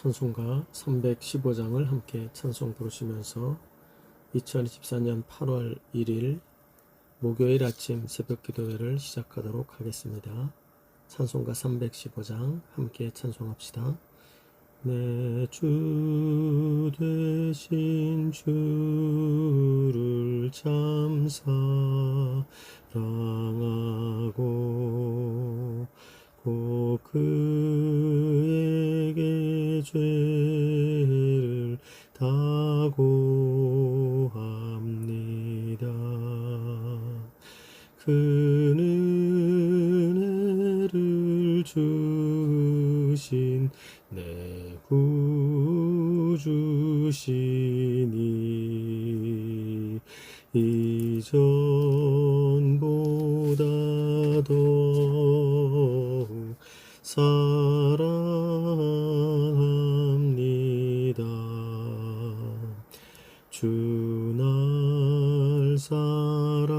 찬송가 315장을 함께 찬송 부르시면서 2024년 8월 1일 목요일 아침 새벽 기도회를 시작하도록 하겠습니다. 찬송가 315장 함께 찬송합시다. 내 주 되신 주를 참 사랑하고 꼭 그에게 죄를 다고합니다. 그는 은혜를 주신 내 구주시니 이전보다 더욱 사랑합니다. 주 날 사랑하사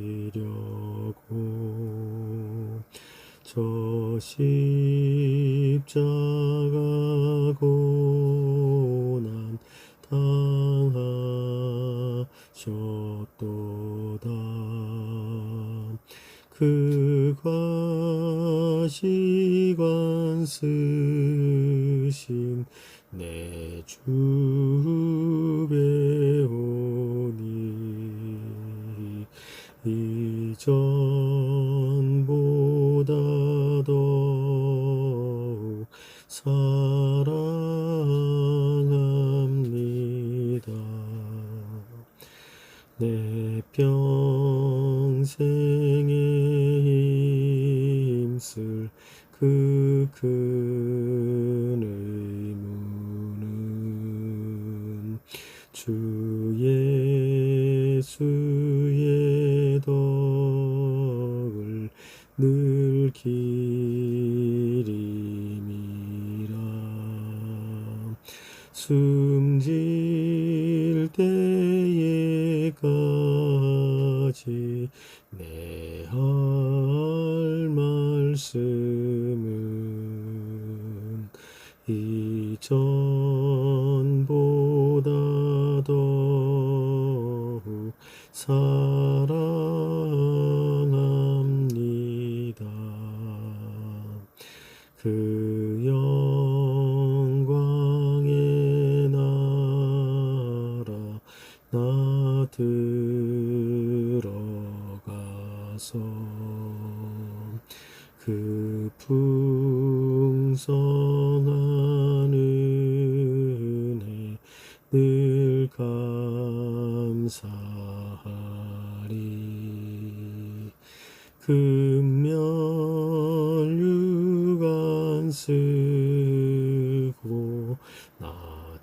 구하시려고 저 십자가 고난 당하셨도다. 그 과시관 쓰신 내 주 배우니 이전보다 더욱 사랑합니다. 내 평생에 힘쓸 그 큰 의무는 주 예수의 덕을 늘 기림이라. 숨질 때에까지 내 할 말씀은 이전보다 더욱 사랑합니다. 그 영광의 나라 나 들어가서 그 풍성한 은혜 늘 감사하리. 금면 유관 쓰고 나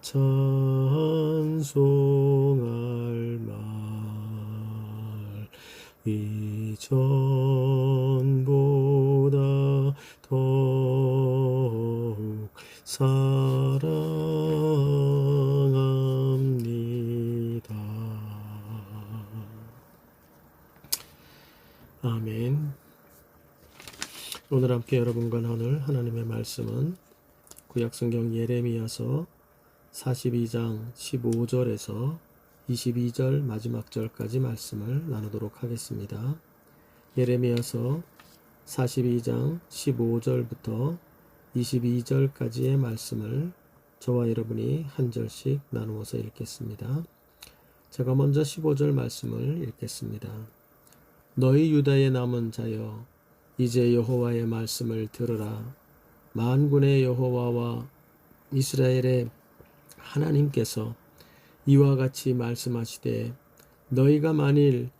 찬송할 말 이전보다 더욱 사랑합니다. 아멘. 오늘 함께 여러분과 나눌 하나님의 말씀은 구약성경 예레미야서 42장 15절에서 22절 마지막 절까지 말씀을 나누도록 하겠습니다. 예레미야서 42장 15절부터 22절까지의 말씀을 저와 여러분이 한 절씩 나누어서 읽겠습니다. 제가 먼저 15절 말씀을 읽겠습니다. 너희 유다의 남은 자여 이제 여호와의 말씀을 들으라. 만군의 여호와와 이스라엘의 하나님께서 이와 같이 말씀하시되 너희가 만일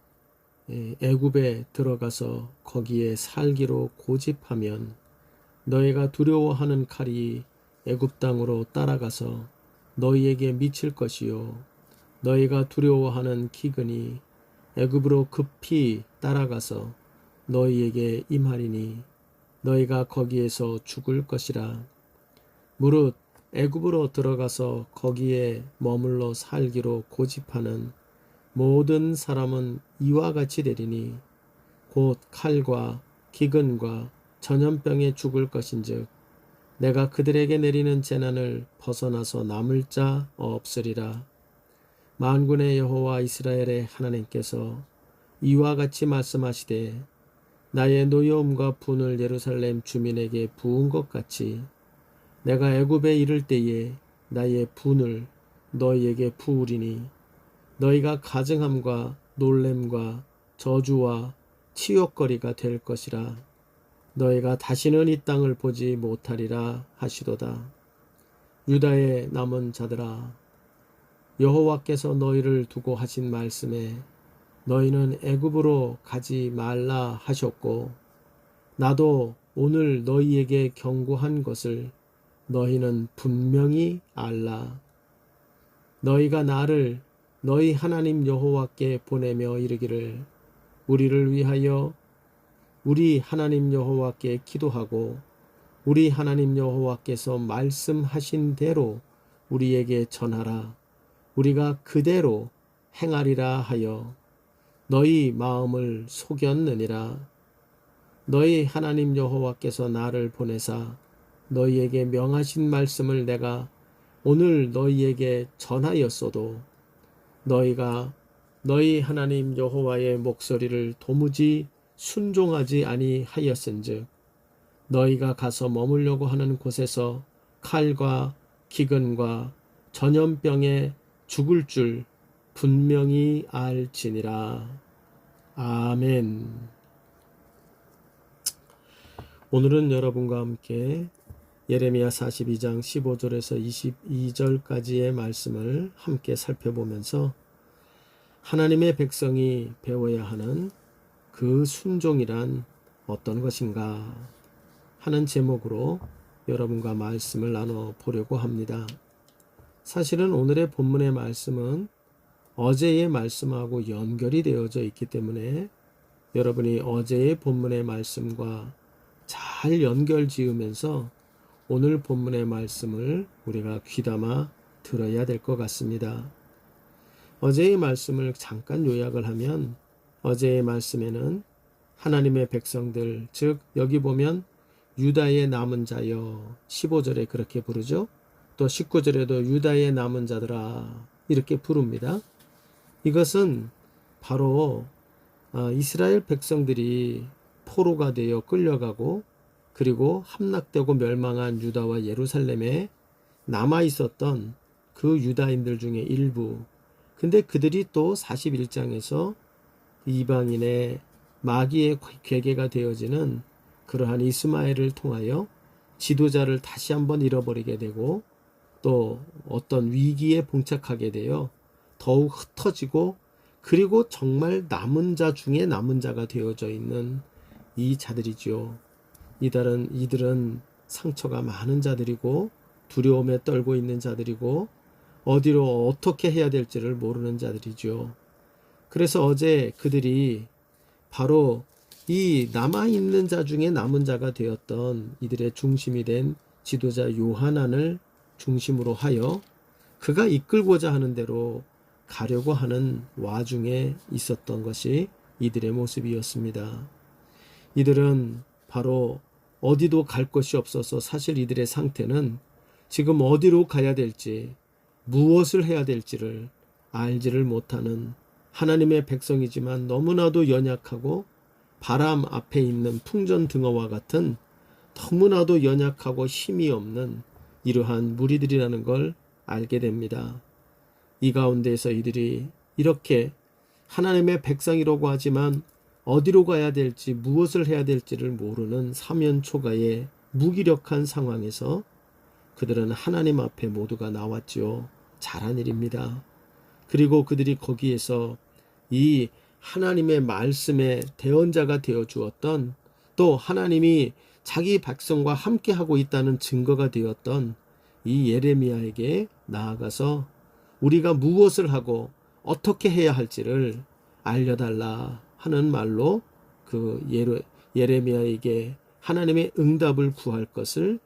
애굽에 들어가서 거기에 살기로 고집하면 너희가 두려워하는 칼이 애굽 땅으로 따라가서 너희에게 미칠 것이요 너희가 두려워하는 기근이 애굽으로 급히 따라가서 너희에게 임하리니 너희가 거기에서 죽을 것이라. 무릇 애굽으로 들어가서 거기에 머물러 살기로 고집하는 모든 사람은 이와 같이 되리니 곧 칼과 기근과 전염병에 죽을 것인즉 내가 그들에게 내리는 재난을 벗어나서 남을 자 없으리라. 만군의 여호와 이스라엘의 하나님께서 이와 같이 말씀하시되 나의 노여움과 분을 예루살렘 주민에게 부은 것 같이 내가 애굽에 이를 때에 나의 분을 너희에게 부으리니 너희가 가증함과 놀램과 저주와 치욕거리가 될 것이라. 너희가 다시는 이 땅을 보지 못하리라 하시도다. 유다의 남은 자들아, 여호와께서 너희를 두고 하신 말씀에 너희는 애굽으로 가지 말라 하셨고 나도 오늘 너희에게 경고한 것을 너희는 분명히 알라. 너희가 나를 너희 하나님 여호와께 보내며 이르기를 우리를 위하여 우리 하나님 여호와께 기도하고 우리 하나님 여호와께서 말씀하신 대로 우리에게 전하라. 우리가 그대로 행하리라 하여 너희 마음을 속였느니라. 너희 하나님 여호와께서 나를 보내사 너희에게 명하신 말씀을 내가 오늘 너희에게 전하였어도 너희가 너희 하나님 여호와의 목소리를 도무지 순종하지 아니하였은즉 너희가 가서 머물려고 하는 곳에서 칼과 기근과 전염병에 죽을 줄 분명히 알지니라. 아멘. 오늘은 여러분과 함께 예레미야 42장 15절에서 22절까지의 말씀을 함께 살펴보면서 하나님의 백성이 배워야 하는 그 순종이란 어떤 것인가 하는 제목으로 여러분과 말씀을 나눠보려고 합니다. 사실은 오늘의 본문의 말씀은 어제의 말씀하고 연결이 되어져 있기 때문에 여러분이 어제의 본문의 말씀과 잘 연결 지으면서 오늘 본문의 말씀을 우리가 귀담아 들어야 될 것 같습니다. 어제의 말씀을 잠깐 요약을 하면 어제의 말씀에는 하나님의 백성들, 즉 여기 보면 유다의 남은 자여 15절에 그렇게 부르죠. 또 19절에도 유다의 남은 자들아 이렇게 부릅니다. 이것은 바로 이스라엘 백성들이 포로가 되어 끌려가고 그리고 함락되고 멸망한 유다와 예루살렘에 남아 있었던 그 유다인들 중에 일부. 근데 그들이 또 41장에서 이방인의 마귀의 괴계가 되어지는 그러한 이스마엘을 통하여 지도자를 다시 한번 잃어버리게 되고 또 어떤 위기에 봉착하게 되어 더욱 흩어지고 그리고 정말 남은 자 중에 남은 자가 되어져 있는 이 자들이죠. 이들은 상처가 많은 자들이고 두려움에 떨고 있는 자들이고 어디로 어떻게 해야 될지를 모르는 자들이죠. 그래서 어제 그들이 바로 이 남아있는 자 중에 남은 자가 되었던 이들의 중심이 된 지도자 요하난을 중심으로 하여 그가 이끌고자 하는 대로 가려고 하는 와중에 있었던 것이 이들의 모습이었습니다. 이들은 바로 어디도 갈 곳이 없어서 사실 이들의 상태는 지금 어디로 가야 될지 무엇을 해야 될지를 알지를 못하는 하나님의 백성이지만 너무나도 연약하고 바람 앞에 있는 풍전등어와 같은 너무나도 연약하고 힘이 없는 이러한 무리들이라는 걸 알게 됩니다. 이 가운데에서 이들이 이렇게 하나님의 백성이라고 하지만 어디로 가야 될지 무엇을 해야 될지를 모르는 사면초가의 무기력한 상황에서 그들은 하나님 앞에 모두가 나왔지요. 잘한 일입니다. 그리고 그들이 거기에서 이 하나님의 말씀의 대언자가 되어 주었던 또 하나님이 자기 백성과 함께하고 있다는 증거가 되었던 이 예레미야에게 나아가서 우리가 무엇을 하고 어떻게 해야 할지를 알려달라 하는 말로 그 예레미야에게 하나님의 응답을 구할 것을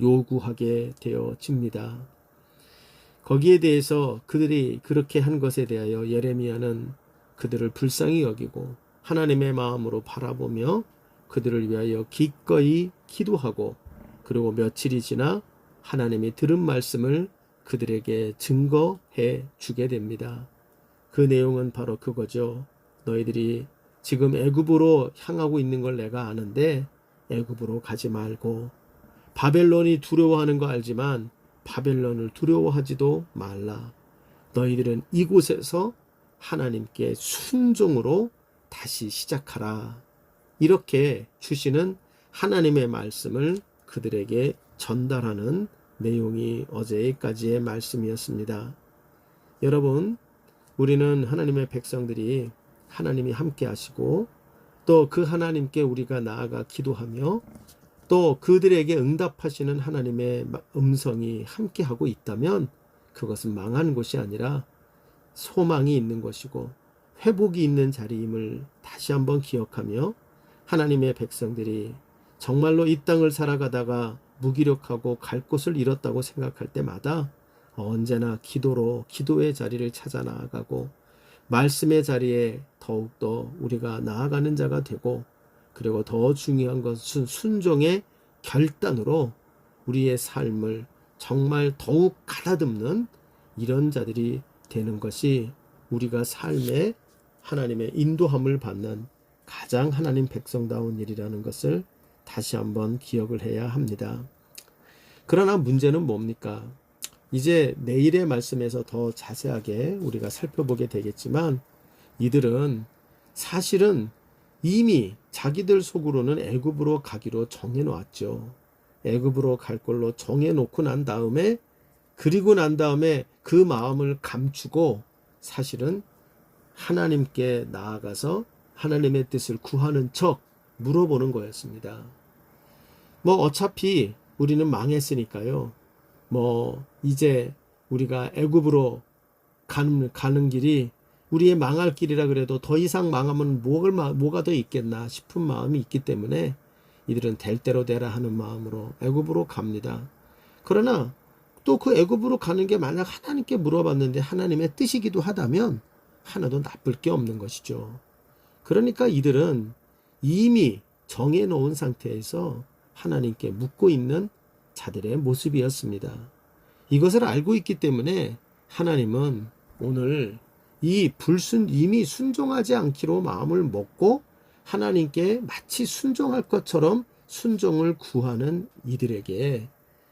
요구하게 되어집니다. 거기에 대해서 그들이 그렇게 한 것에 대하여 예레미야는 그들을 불쌍히 여기고 하나님의 마음으로 바라보며 그들을 위하여 기꺼이 기도하고 그리고 며칠이 지나 하나님이 들은 말씀을 그들에게 증거해 주게 됩니다. 그 내용은 바로 그거죠. 너희들이 지금 애굽으로 향하고 있는 걸 내가 아는데 애굽으로 가지 말고, 바벨론이 두려워하는 거 알지만 바벨론을 두려워하지도 말라. 너희들은 이곳에서 하나님께 순종으로 다시 시작하라. 이렇게 주시는 하나님의 말씀을 그들에게 전달하는 내용이 어제까지의 말씀이었습니다. 여러분, 우리는 하나님의 백성들이 하나님이 함께 하시고 또 그 하나님께 우리가 나아가 기도하며 또 그들에게 응답하시는 하나님의 음성이 함께 하고 있다면 그것은 망한 곳이 아니라 소망이 있는 것이고 회복이 있는 자리임을 다시 한번 기억하며, 하나님의 백성들이 정말로 이 땅을 살아가다가 무기력하고 갈 곳을 잃었다고 생각할 때마다 언제나 기도의 자리를 찾아 나아가고 말씀의 자리에 더욱더 우리가 나아가는 자가 되고, 그리고 더 중요한 것은 순종의 결단으로 우리의 삶을 정말 더욱 가다듬는 이런 자들이 되는 것이 우리가 삶에 하나님의 인도함을 받는 가장 하나님 백성다운 일이라는 것을 다시 한번 기억을 해야 합니다. 그러나 문제는 뭡니까? 이제 내일의 말씀에서 더 자세하게 우리가 살펴보게 되겠지만, 이들은 사실은 이미 자기들 속으로는 애굽으로 가기로 정해놓았죠. 애굽으로 갈 걸로 정해놓고 난 다음에, 그리고 난 다음에 그 마음을 감추고 사실은 하나님께 나아가서 하나님의 뜻을 구하는 척 물어보는 거였습니다. 어차피 우리는 망했으니까요. 이제 우리가 애굽으로 가는 길이 우리의 망할 길이라 그래도 더 이상 망하면 뭐가 더 있겠나 싶은 마음이 있기 때문에 이들은 될 대로 되라 하는 마음으로 애굽으로 갑니다. 그러나 또 그 애굽으로 가는 게 만약 하나님께 물어봤는데 하나님의 뜻이기도 하다면 하나도 나쁠 게 없는 것이죠. 그러니까 이들은 이미 정해놓은 상태에서 하나님께 묻고 있는 자들의 모습이었습니다. 이것을 알고 있기 때문에 하나님은 오늘 이미 순종하지 않기로 마음을 먹고 하나님께 마치 순종할 것처럼 순종을 구하는 이들에게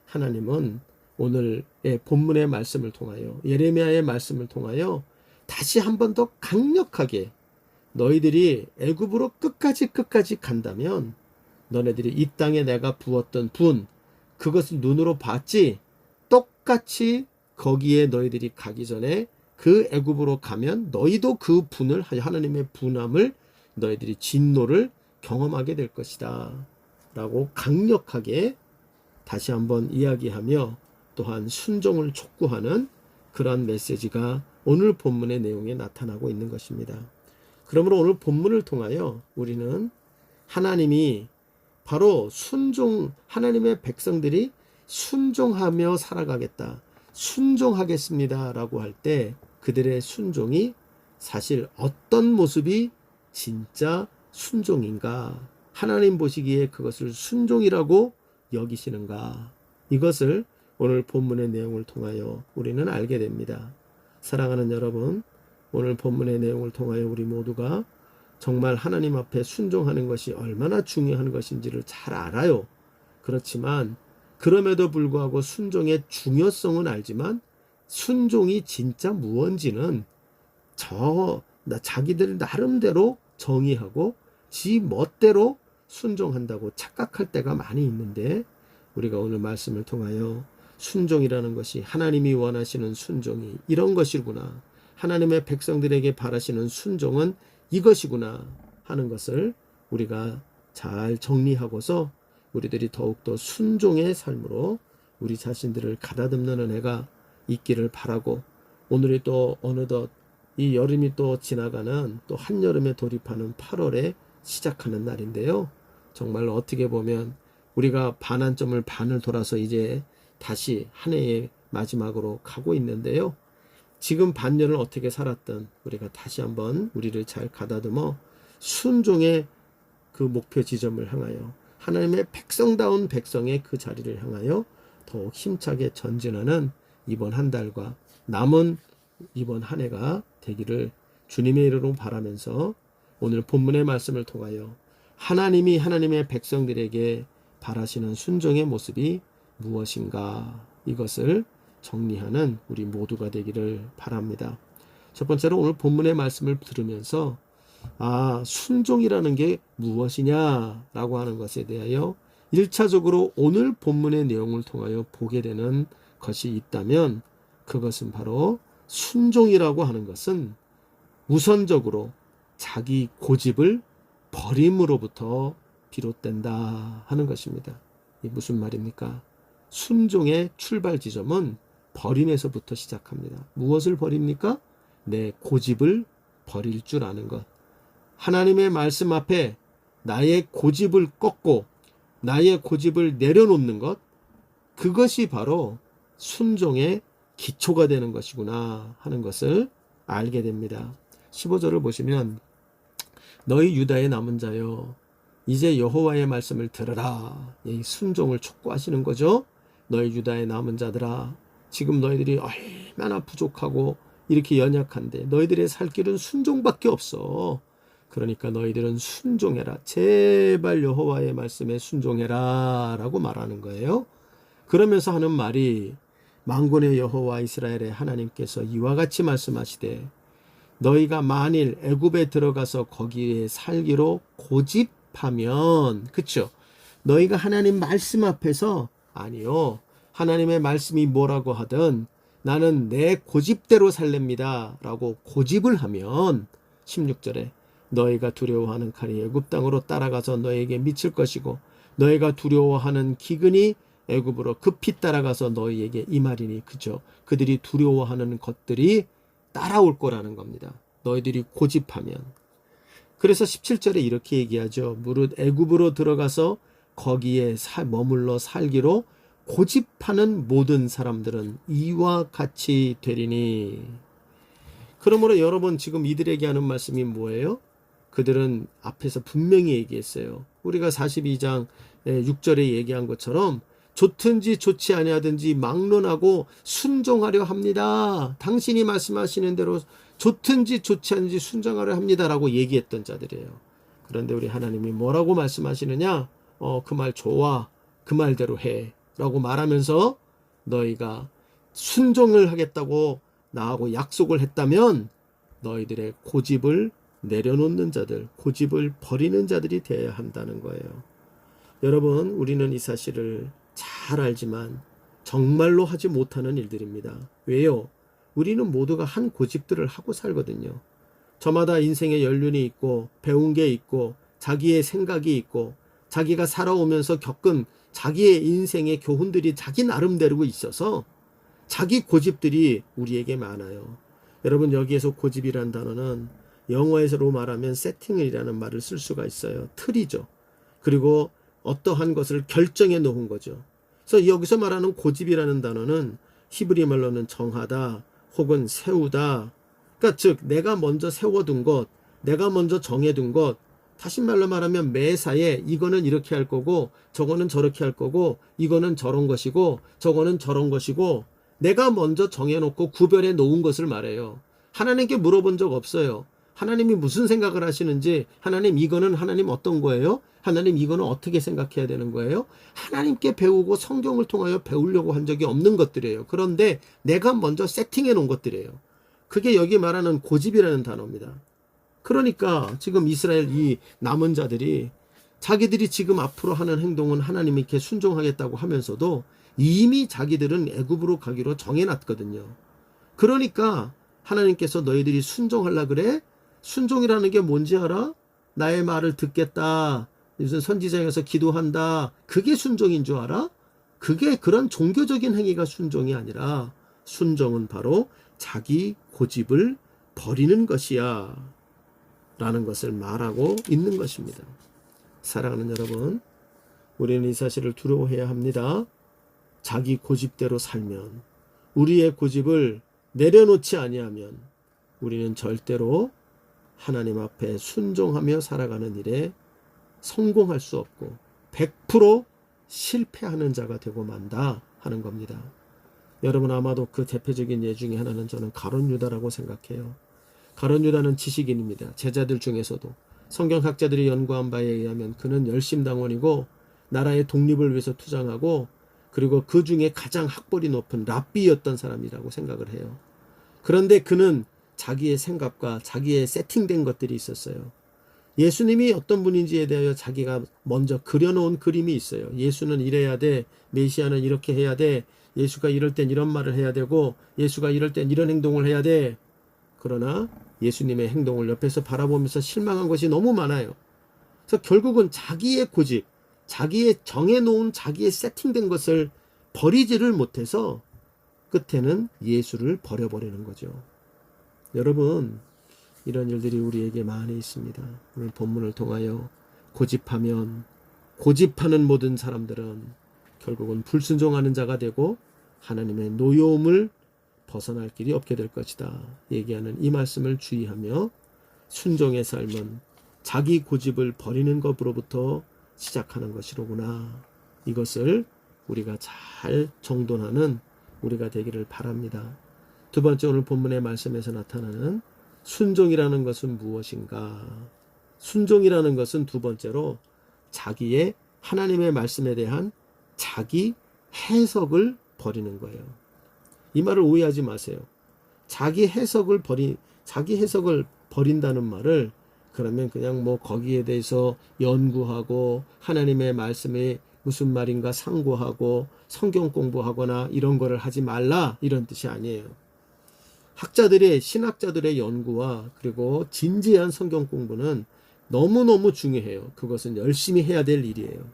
하나님은 오늘의 본문의 말씀을 통하여, 예레미야의 말씀을 통하여 다시 한 번 더 강력하게, 너희들이 애굽으로 끝까지 간다면 너네들이 이 땅에 내가 부었던 분, 그것을 눈으로 봤지, 똑같이 거기에 너희들이 가기 전에 그 애굽으로 가면 너희도 그 분을, 하나님의 분함을, 너희들이 진노를 경험하게 될 것이다 라고 강력하게 다시 한번 이야기하며 또한 순종을 촉구하는 그러한 메시지가 오늘 본문의 내용에 나타나고 있는 것입니다. 그러므로 오늘 본문을 통하여 우리는 하나님이 바로 하나님의 백성들이 순종하며 살아가겠다, 순종하겠습니다 라고 할 때 그들의 순종이 사실 어떤 모습이 진짜 순종인가, 하나님 보시기에 그것을 순종이라고 여기시는가, 이것을 오늘 본문의 내용을 통하여 우리는 알게 됩니다. 사랑하는 여러분, 오늘 본문의 내용을 통하여 우리 모두가 정말 하나님 앞에 순종하는 것이 얼마나 중요한 것인지를 잘 알아요. 그렇지만 그럼에도 불구하고 순종의 중요성은 알지만 순종이 진짜 무언지는 자기들 나름대로 정의하고 지 멋대로 순종한다고 착각할 때가 많이 있는데, 우리가 오늘 말씀을 통하여 순종이라는 것이 하나님이 원하시는 순종이 이런 것이구나, 하나님의 백성들에게 바라시는 순종은 이것이구나 하는 것을 우리가 잘 정리하고서 우리들이 더욱더 순종의 삶으로 우리 자신들을 가다듬는 은혜가 있기를 바라고, 오늘이 또 어느덧 이 여름이 또 지나가는 또 한여름에 돌입하는 8월에 시작하는 날인데요. 정말 어떻게 보면 우리가 반환점을 반을 돌아서 이제 다시 한 해의 마지막으로 가고 있는데요. 지금 반년을 어떻게 살았든 우리가 다시 한번 우리를 잘 가다듬어 순종의 그 목표 지점을 향하여 하나님의 백성다운 백성의 그 자리를 향하여 더욱 힘차게 전진하는 이번 한 달과 남은 이번 한 해가 되기를 주님의 이름으로 바라면서 오늘 본문의 말씀을 통하여 하나님이 하나님의 백성들에게 바라시는 순종의 모습이 무엇인가, 이것을 정리하는 우리 모두가 되기를 바랍니다. 첫 번째로 오늘 본문의 말씀을 들으면서 순종이라는 게 무엇이냐라고 하는 것에 대하여 1차적으로 오늘 본문의 내용을 통하여 보게 되는 것이 있다면 그것은 바로 순종이라고 하는 것은 우선적으로 자기 고집을 버림으로부터 비롯된다 하는 것입니다. 이게 무슨 말입니까? 순종의 출발 지점은 버림에서부터 시작합니다. 무엇을 버립니까? 내 고집을 버릴 줄 아는 것. 하나님의 말씀 앞에 나의 고집을 꺾고 나의 고집을 내려놓는 것, 그것이 바로 순종의 기초가 되는 것이구나 하는 것을 알게 됩니다. 15절을 보시면 너희 유다의 남은 자여 이제 여호와의 말씀을 들으라. 이 순종을 촉구하시는 거죠. 너희 유다의 남은 자들아, 지금 너희들이 얼마나 부족하고 이렇게 연약한데 너희들의 살 길은 순종밖에 없어. 그러니까 너희들은 순종해라. 제발 여호와의 말씀에 순종해라 라고 말하는 거예요. 그러면서 하는 말이 만군의 여호와 이스라엘의 하나님께서 이와 같이 말씀하시되 너희가 만일 애굽에 들어가서 거기에 살기로 고집하면, 그쵸? 너희가 하나님 말씀 앞에서, 아니요, 하나님의 말씀이 뭐라고 하든 나는 내 고집대로 살렵니다 라고 고집을 하면 16절에 너희가 두려워하는 칼이 애굽 땅으로 따라가서 너희에게 미칠 것이고 너희가 두려워하는 기근이 애굽으로 급히 따라가서 너희에게 임하리니, 그죠? 그들이 두려워하는 것들이 따라올 거라는 겁니다. 너희들이 고집하면. 그래서 17절에 이렇게 얘기하죠. 무릇 애굽으로 들어가서 거기에 머물러 살기로 고집하는 모든 사람들은 이와 같이 되리니. 그러므로 여러분, 지금 이들에게 하는 말씀이 뭐예요? 그들은 앞에서 분명히 얘기했어요. 우리가 42장 6절에 얘기한 것처럼 좋든지 좋지 아니하든지 막론하고 순종하려 합니다. 당신이 말씀하시는 대로 좋든지 좋지 않은지 순종하려 합니다라고 얘기했던 자들이에요. 그런데 우리 하나님이 뭐라고 말씀하시느냐? 그 말 좋아. 그 말대로 해. 라고 말하면서 너희가 순종을 하겠다고 나하고 약속을 했다면 너희들의 고집을 내려놓는 자들, 고집을 버리는 자들이 되어야 한다는 거예요. 여러분, 우리는 이 사실을 잘 알지만 정말로 하지 못하는 일들입니다. 왜요? 우리는 모두가 한 고집들을 하고 살거든요. 저마다 인생의 연륜이 있고 배운 게 있고 자기의 생각이 있고 자기가 살아오면서 겪은 자기의 인생의 교훈들이 자기 나름대로 있어서 자기 고집들이 우리에게 많아요. 여러분, 여기에서 고집이란 단어는 영어에서로 말하면 세팅이라는 말을 쓸 수가 있어요. 틀이죠. 그리고 어떠한 것을 결정해 놓은 거죠. 그래서 여기서 말하는 고집이라는 단어는 히브리 말로는 정하다 혹은 세우다. 그러니까 즉 내가 먼저 세워둔 것, 내가 먼저 정해둔 것, 다시 말로 말하면 매사에 이거는 이렇게 할 거고 저거는 저렇게 할 거고 이거는 저런 것이고 저거는 저런 것이고 내가 먼저 정해놓고 구별해 놓은 것을 말해요. 하나님께 물어본 적 없어요. 하나님이 무슨 생각을 하시는지, 하나님 이거는 하나님 어떤 거예요? 하나님 이거는 어떻게 생각해야 되는 거예요? 하나님께 배우고 성경을 통하여 배우려고 한 적이 없는 것들이에요. 그런데 내가 먼저 세팅해 놓은 것들이에요. 그게 여기 말하는 고집이라는 단어입니다. 그러니까 지금 이스라엘 이 남은 자들이 자기들이 지금 앞으로 하는 행동은 하나님께 순종하겠다고 하면서도 이미 자기들은 애굽으로 가기로 정해놨거든요. 그러니까 하나님께서 너희들이 순종하려 그래? 순종이라는 게 뭔지 알아? 나의 말을 듣겠다. 무슨 선지자에서 기도한다. 그게 순종인 줄 알아? 그게 그런 종교적인 행위가 순종이 아니라 순종은 바로 자기 고집을 버리는 것이야 라는 것을 말하고 있는 것입니다. 사랑하는 여러분, 우리는 이 사실을 두려워해야 합니다. 자기 고집대로 살면, 우리의 고집을 내려놓지 아니하면 우리는 절대로 하나님 앞에 순종하며 살아가는 일에 성공할 수 없고 100% 실패하는 자가 되고 만다 하는 겁니다. 여러분 아마도 그 대표적인 예 중에 하나는 저는 가룟 유다라고 생각해요. 가룟 유다는 지식인입니다. 제자들 중에서도 성경학자들이 연구한 바에 의하면 그는 열심당원이고 나라의 독립을 위해서 투쟁하고 그리고 그 중에 가장 학벌이 높은 랍비였던 사람이라고 생각을 해요. 그런데 그는 자기의 생각과 자기의 세팅된 것들이 있었어요. 예수님이 어떤 분인지에 대하여 자기가 먼저 그려놓은 그림이 있어요. 예수는 이래야 돼. 메시아는 이렇게 해야 돼. 예수가 이럴 땐 이런 말을 해야 되고 예수가 이럴 땐 이런 행동을 해야 돼. 그러나 예수님의 행동을 옆에서 바라보면서 실망한 것이 너무 많아요. 그래서 결국은 자기의 고집, 자기의 정해놓은 자기의 세팅된 것을 버리지를 못해서 끝에는 예수를 버려버리는 거죠. 여러분 이런 일들이 우리에게 많이 있습니다. 오늘 본문을 통하여 고집하는 모든 사람들은 결국은 불순종하는 자가 되고 하나님의 노여움을 벗어날 길이 없게 될 것이다 얘기하는 이 말씀을 주의하며 순종의 삶은 자기 고집을 버리는 것으로부터 시작하는 것이로구나. 이것을 우리가 잘 정돈하는 우리가 되기를 바랍니다. 두 번째 오늘 본문의 말씀에서 나타나는 순종이라는 것은 무엇인가? 순종이라는 것은 두 번째로 자기의 하나님의 말씀에 대한 자기 해석을 버리는 거예요. 이 말을 오해하지 마세요. 자기 해석을 버린다는 말을 그러면 그냥 뭐 거기에 대해서 연구하고 하나님의 말씀이 무슨 말인가 상고하고 성경 공부하거나 이런 거를 하지 말라 이런 뜻이 아니에요. 신학자들의 연구와 그리고 진지한 성경 공부는 너무너무 중요해요. 그것은 열심히 해야 될 일이에요.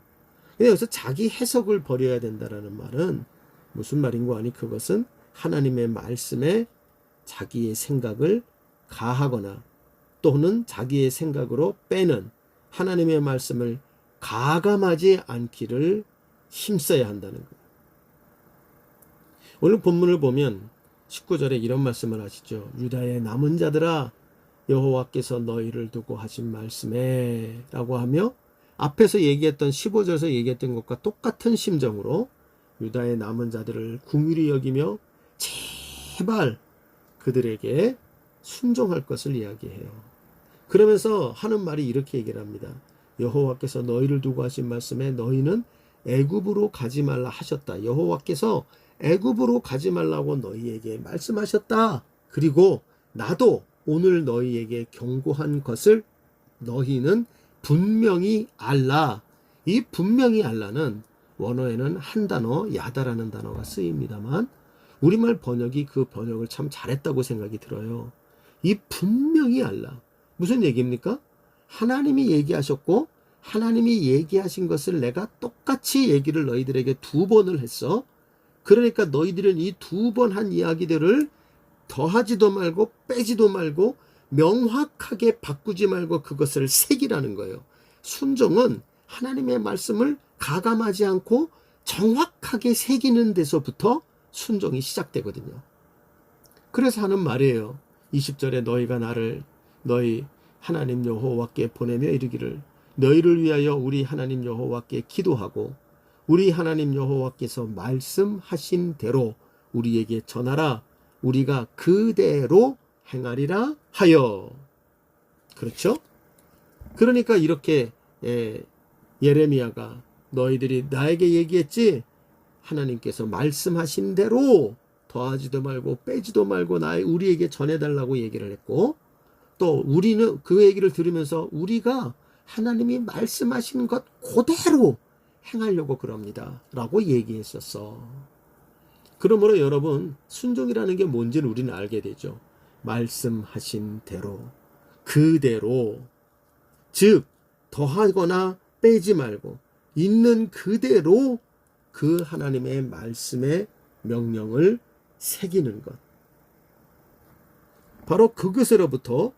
그래서 자기 해석을 버려야 된다는 말은 무슨 말인고 하니 그것은 하나님의 말씀에 자기의 생각을 가하거나 또는 자기의 생각으로 빼는 하나님의 말씀을 가감하지 않기를 힘써야 한다는 거예요. 오늘 본문을 보면 19절에 이런 말씀을 하시죠. 유다의 남은 자들아 여호와께서 너희를 두고 하신 말씀에 라고 하며 앞에서 얘기했던 15절에서 얘기했던 것과 똑같은 심정으로 유다의 남은 자들을 긍휼히 여기며 제발 그들에게 순종할 것을 이야기해요. 그러면서 하는 말이 이렇게 얘기를 합니다. 여호와께서 너희를 두고 하신 말씀에 너희는 애굽으로 가지 말라 하셨다. 여호와께서 애굽으로 가지 말라고 너희에게 말씀하셨다. 그리고 나도 오늘 너희에게 경고한 것을 너희는 분명히 알라. 이 분명히 알라는 원어에는 한 단어 야다라는 단어가 쓰입니다만 우리말 번역이 그 번역을 참 잘했다고 생각이 들어요. 이 분명히 알라. 무슨 얘기입니까? 하나님이 얘기하셨고 하나님이 얘기하신 것을 내가 똑같이 얘기를 너희들에게 2번을 했어. 그러니까 너희들은 이 2번 한 이야기들을 더하지도 말고 빼지도 말고 명확하게 바꾸지 말고 그것을 새기라는 거예요. 순종은 하나님의 말씀을 가감하지 않고 정확하게 새기는 데서부터 순종이 시작되거든요. 그래서 하는 말이에요. 20절에 너희가 나를 너희 하나님 여호와께 보내며 이르기를 너희를 위하여 우리 하나님 여호와께 기도하고 우리 하나님 여호와께서 말씀하신 대로 우리에게 전하라. 우리가 그대로 행하리라 하여. 그렇죠? 그러니까 이렇게 예레미야가 너희들이 나에게 얘기했지? 하나님께서 말씀하신 대로 더하지도 말고 빼지도 말고 우리에게 전해달라고 얘기를 했고 또 우리는 그 얘기를 들으면서 우리가 하나님이 말씀하신 것 그대로 행하려고 그럽니다 라고 얘기했었어. 그러므로 여러분 순종이라는 게 뭔지는 우리는 알게 되죠. 말씀하신 대로 그대로 즉 더하거나 빼지 말고 있는 그대로 그 하나님의 말씀의 명령을 새기는 것. 바로 그것으로부터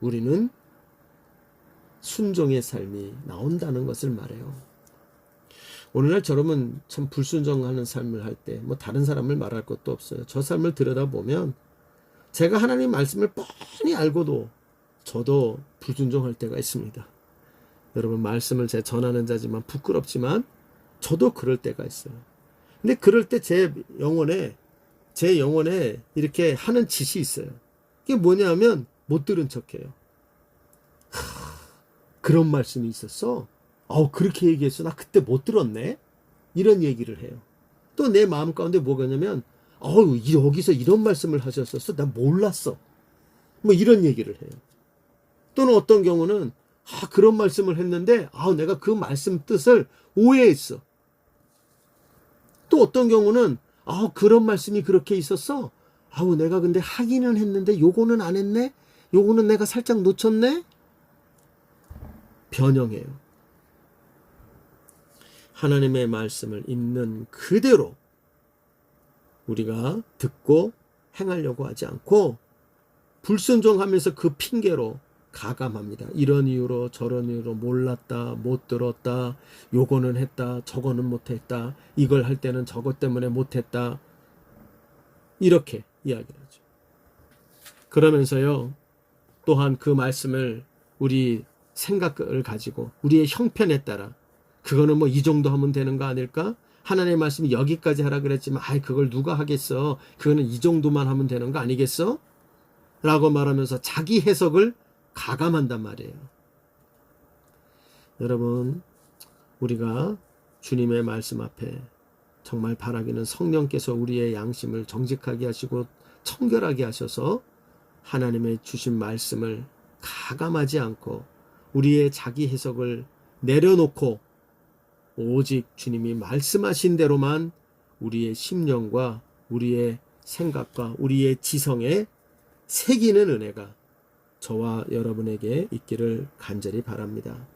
우리는 순종의 삶이 나온다는 것을 말해요. 오늘날 저러면 참 불순종하는 삶을 할 때 뭐 다른 사람을 말할 것도 없어요. 저 삶을 들여다보면 제가 하나님 말씀을 뻔히 알고도 저도 불순종할 때가 있습니다. 여러분, 말씀을 제 전하는 자지만 부끄럽지만 저도 그럴 때가 있어요. 근데 그럴 때 제 영혼에 이렇게 하는 짓이 있어요. 그게 뭐냐면 못 들은 척해요. 그런 말씀이 있었어? 그렇게 얘기했어? 나 그때 못 들었네? 이런 얘기를 해요. 또 내 마음 가운데 뭐가냐면 여기서 이런 말씀을 하셨었어? 난 몰랐어. 뭐 이런 얘기를 해요. 또는 어떤 경우는 그런 말씀을 했는데 내가 그 말씀 뜻을 오해했어. 또 어떤 경우는 그런 말씀이 그렇게 있었어? 내가 근데 하기는 했는데 요거는 안 했네? 요거는 내가 살짝 놓쳤네? 변형해요. 하나님의 말씀을 있는 그대로 우리가 듣고 행하려고 하지 않고 불순종하면서 그 핑계로 가감합니다. 이런 이유로 저런 이유로 몰랐다, 못 들었다, 요거는 했다, 저거는 못했다, 이걸 할 때는 저것 때문에 못했다, 이렇게 이야기를 하죠. 그러면서요, 또한 그 말씀을 우리 생각을 가지고 우리의 형편에 따라 그거는 뭐 이 정도 하면 되는 거 아닐까? 하나님의 말씀이 여기까지 하라 그랬지만 그걸 누가 하겠어? 그거는 이 정도만 하면 되는 거 아니겠어? 라고 말하면서 자기 해석을 가감한단 말이에요. 여러분, 우리가 주님의 말씀 앞에 정말 바라기는 성령께서 우리의 양심을 정직하게 하시고 청결하게 하셔서 하나님의 주신 말씀을 가감하지 않고 우리의 자기 해석을 내려놓고 오직 주님이 말씀하신 대로만 우리의 심령과 우리의 생각과 우리의 지성에 새기는 은혜가 저와 여러분에게 있기를 간절히 바랍니다.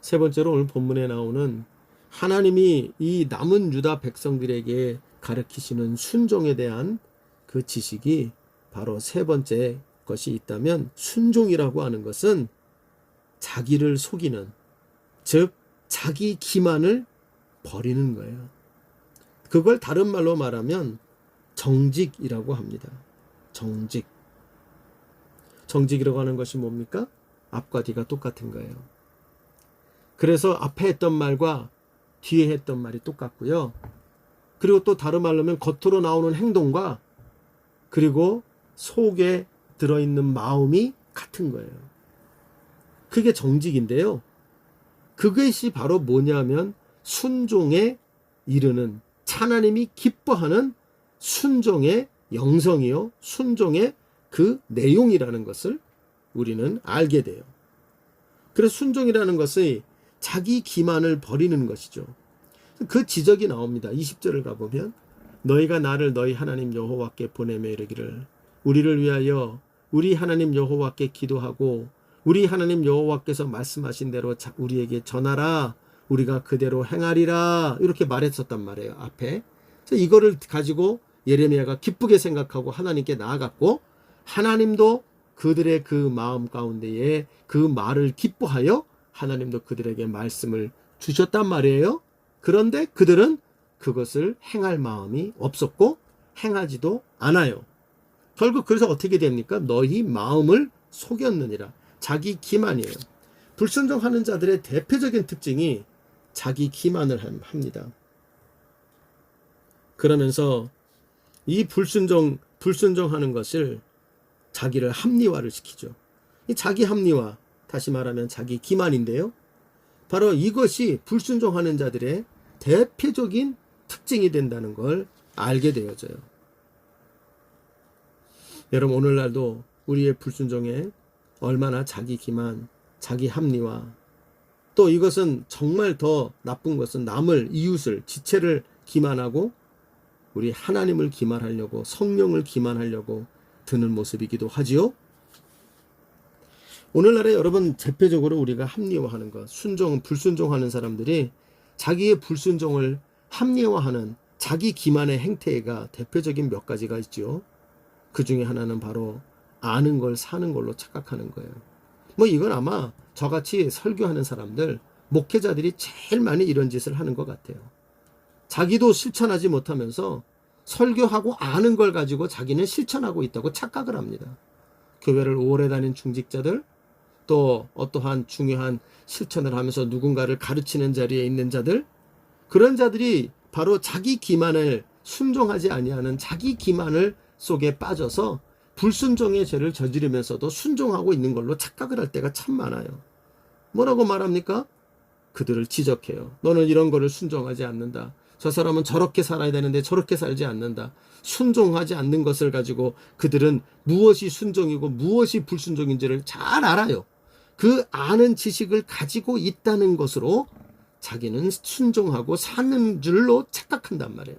세 번째로 오늘 본문에 나오는 하나님이 이 남은 유다 백성들에게 가르치시는 순종에 대한 그 지식이 바로 세 번째 것이 있다면, 순종이라고 하는 것은 자기를 속이는, 즉 자기 기만을 버리는 거예요. 그걸 다른 말로 말하면 정직이라고 합니다. 정직이라고 하는 것이 뭡니까? 앞과 뒤가 똑같은 거예요. 그래서 앞에 했던 말과 뒤에 했던 말이 똑같고요. 그리고 또 다른 말로 하면 겉으로 나오는 행동과 그리고 속에 들어있는 마음이 같은 거예요. 그게 정직인데요. 그것이 바로 뭐냐면 순종에 이르는, 하나님이 기뻐하는 순종의 영성이요, 순종의 그 내용이라는 것을 우리는 알게 돼요. 그래서 순종이라는 것이 자기 기만을 버리는 것이죠. 그 지적이 나옵니다. 20절을 가보면 너희가 나를 너희 하나님 여호와께 보내며 이르기를 우리를 위하여 우리 하나님 여호와께 기도하고 우리 하나님 여호와께서 말씀하신 대로 우리에게 전하라, 우리가 그대로 행하리라, 이렇게 말했었단 말이에요. 앞에. 그래서 이거를 가지고 예레미야가 기쁘게 생각하고 하나님께 나아갔고, 하나님도 그들의 그 마음 가운데에 그 말을 기뻐하여 하나님도 그들에게 말씀을 주셨단 말이에요. 그런데 그들은 그것을 행할 마음이 없었고 행하지도 않아요. 결국 그래서 어떻게 됩니까? 너희 마음을 속였느니라. 자기 기만이에요. 불순종하는 자들의 대표적인 특징이 자기 기만을 합니다. 그러면서 이 불순종하는 것을 자기를 합리화를 시키죠. 이 자기 합리화, 다시 말하면 자기 기만인데요. 바로 이것이 불순종하는 자들의 대표적인 특징이 된다는 걸 알게 되어져요. 여러분, 오늘날도 우리의 불순종에 얼마나 자기 기만, 자기 합리화, 또 이것은 정말 더 나쁜 것은 남을, 이웃을, 지체를 기만하고 우리 하나님을 기만하려고, 성령을 기만하려고 드는 모습이기도 하지요. 오늘날에 여러분, 대표적으로 우리가 합리화하는 것, 불순종하는 사람들이 자기의 불순종을 합리화하는 자기 기만의 행태가 대표적인 몇 가지가 있죠. 그 중에 하나는 바로 아는 걸 사는 걸로 착각하는 거예요. 이건 아마 저같이 설교하는 사람들, 목회자들이 제일 많이 이런 짓을 하는 것 같아요. 자기도 실천하지 못하면서 설교하고 아는 걸 가지고 자기는 실천하고 있다고 착각을 합니다. 교회를 오래 다닌 중직자들, 또 어떠한 중요한 실천을 하면서 누군가를 가르치는 자리에 있는 자들, 그런 자들이 바로 자기 기만을 순종하지 아니하는 자기 기만을 속에 빠져서 불순종의 죄를 저지르면서도 순종하고 있는 걸로 착각을 할 때가 참 많아요. 뭐라고 말합니까? 그들을 지적해요. 너는 이런 거를 순종하지 않는다. 저 사람은 저렇게 살아야 되는데 저렇게 살지 않는다. 순종하지 않는 것을 가지고 그들은 무엇이 순종이고 무엇이 불순종인지를 잘 알아요. 그 아는 지식을 가지고 있다는 것으로 자기는 순종하고 사는 줄로 착각한단 말이에요.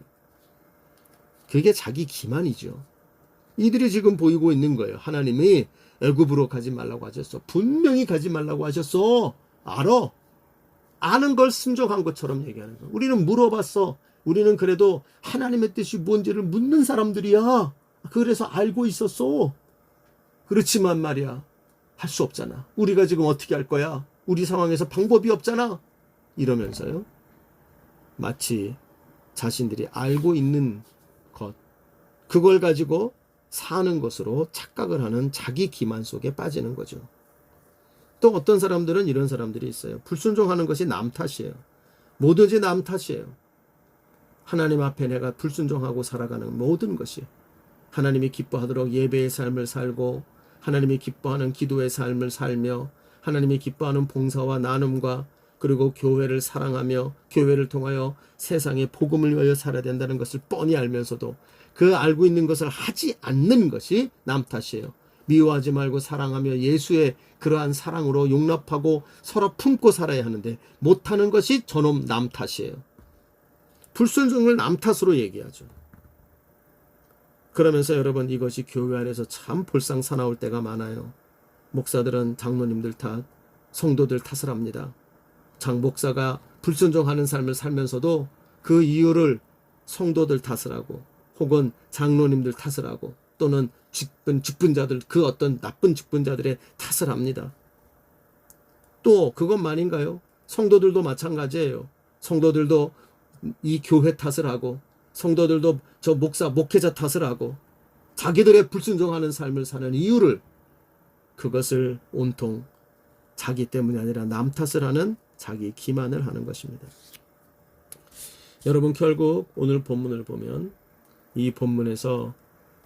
그게 자기 기만이죠. 이들이 지금 보이고 있는 거예요. 하나님이 애굽으로 가지 말라고 하셨어. 분명히 가지 말라고 하셨어. 알아. 아는 걸 순종한 것처럼 얘기하는 거예요. 우리는 물어봤어. 우리는 그래도 하나님의 뜻이 뭔지를 묻는 사람들이야. 그래서 알고 있었어. 그렇지만 말이야, 할 수 없잖아. 우리가 지금 어떻게 할 거야? 우리 상황에서 방법이 없잖아. 이러면서요, 마치 자신들이 알고 있는 것, 그걸 가지고 사는 것으로 착각을 하는 자기 기만 속에 빠지는 거죠. 또 어떤 사람들은 이런 사람들이 있어요. 불순종하는 것이 남 탓이에요. 뭐든지 남 탓이에요. 하나님 앞에 내가 불순종하고 살아가는 모든 것이 하나님이 기뻐하도록 예배의 삶을 살고 하나님이 기뻐하는 기도의 삶을 살며 하나님이 기뻐하는 봉사와 나눔과 그리고 교회를 사랑하며 교회를 통하여 세상에 복음을 위하여 살아야 된다는 것을 뻔히 알면서도 그 알고 있는 것을 하지 않는 것이 남 탓이에요. 미워하지 말고 사랑하며 예수의 그러한 사랑으로 용납하고 서로 품고 살아야 하는데 못하는 것이 저놈 남 탓이에요. 불순종을 남 탓으로 얘기하죠. 그러면서 여러분, 이것이 교회 안에서 참 볼상사나울 때가 많아요. 목사들은 장로님들 탓, 성도들 탓을 합니다. 장 목사가 불순종하는 삶을 살면서도 그 이유를 성도들 탓을 하고 혹은 장로님들 탓을 하고 또는 직분자들, 그 어떤 나쁜 직분자들의 탓을 합니다. 또 그것만인가요? 성도들도 마찬가지예요. 성도들도 이 교회 탓을 하고 성도들도 저 목회자 탓을 하고 자기들의 불순종하는 삶을 사는 이유를, 그것을 온통 자기 때문이 아니라 남 탓을 하는 자기 기만을 하는 것입니다. 여러분, 결국 오늘 본문을 보면 이 본문에서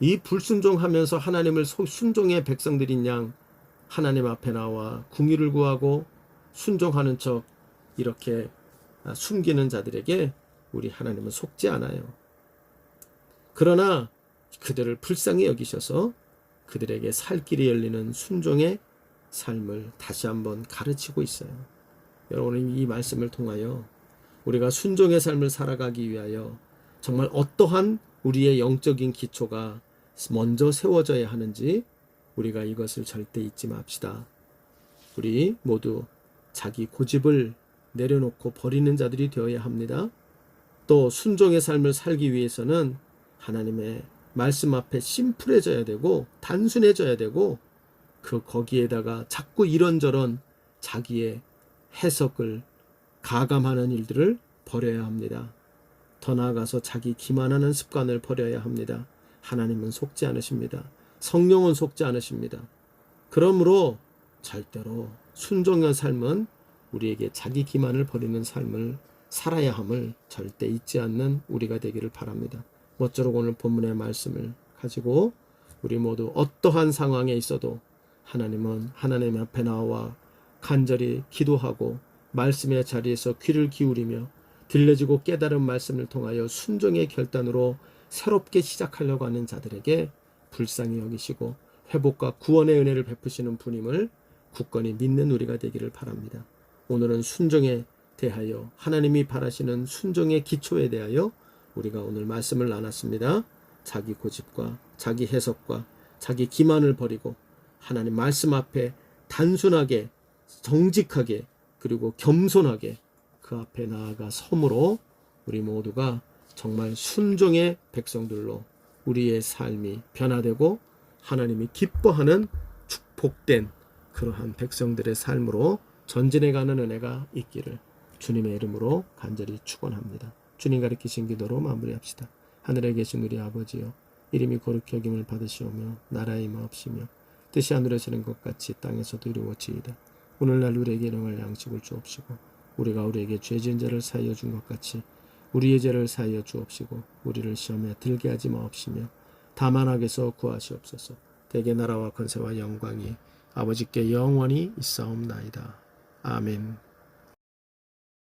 이 불순종하면서 하나님을 순종의 백성들인 양 하나님 앞에 나와 궁의를 구하고 순종하는 척 이렇게 숨기는 자들에게 우리 하나님은 속지 않아요. 그러나 그들을 불쌍히 여기셔서 그들에게 살 길이 열리는 순종의 삶을 다시 한번 가르치고 있어요. 여러분, 이 말씀을 통하여 우리가 순종의 삶을 살아가기 위하여 정말 어떠한 우리의 영적인 기초가 먼저 세워져야 하는지 우리가 이것을 절대 잊지 맙시다. 우리 모두 자기 고집을 내려놓고 버리는 자들이 되어야 합니다. 또 순종의 삶을 살기 위해서는 하나님의 말씀 앞에 심플해져야 되고 단순해져야 되고 거기에다가 자꾸 이런저런 자기의 해석을 가감하는 일들을 버려야 합니다. 더 나아가서 자기 기만하는 습관을 버려야 합니다. 하나님은 속지 않으십니다. 성령은 속지 않으십니다. 그러므로 절대로 순종의 삶은 우리에게 자기 기만을 버리는 삶을 살아야 함을 절대 잊지 않는 우리가 되기를 바랍니다. 모쪼록 오늘 본문의 말씀을 가지고 우리 모두 어떠한 상황에 있어도 하나님은 하나님 앞에 나와 간절히 기도하고 말씀의 자리에서 귀를 기울이며 들려지고 깨달은 말씀을 통하여 순종의 결단으로 새롭게 시작하려고 하는 자들에게 불쌍히 여기시고 회복과 구원의 은혜를 베푸시는 분임을 굳건히 믿는 우리가 되기를 바랍니다. 오늘은 순종에 대하여 하나님이 바라시는 순종의 기초에 대하여 우리가 오늘 말씀을 나눴습니다. 자기 고집과 자기 해석과 자기 기만을 버리고 하나님 말씀 앞에 단순하게 정직하게 그리고 겸손하게 그 앞에 나아가 섬으로 우리 모두가 정말 순종의 백성들로 우리의 삶이 변화되고 하나님이 기뻐하는 축복된 그러한 백성들의 삶으로 전진해가는 은혜가 있기를 주님의 이름으로 간절히 축원합니다. 주님 가르치신 기도로 마무리합시다. 하늘에 계신 우리 아버지여, 이름이 거룩히 여김을 받으시오며 나라의 임하옵시며 뜻이 하늘에서 이룬 것 같이 땅에서도 이루어지이다. 오늘날 우리에게 일용할 양식을 주옵시고 우리가 우리에게 죄 지은 자를 사하여 준 것 같이 우리의 죄를 사하여 주옵시고 우리를 시험에 들게 하지 마옵시며 다만 악에서 구하시옵소서. 대개 나라와 권세와 영광이 아버지께 영원히 있사옵나이다. 아멘.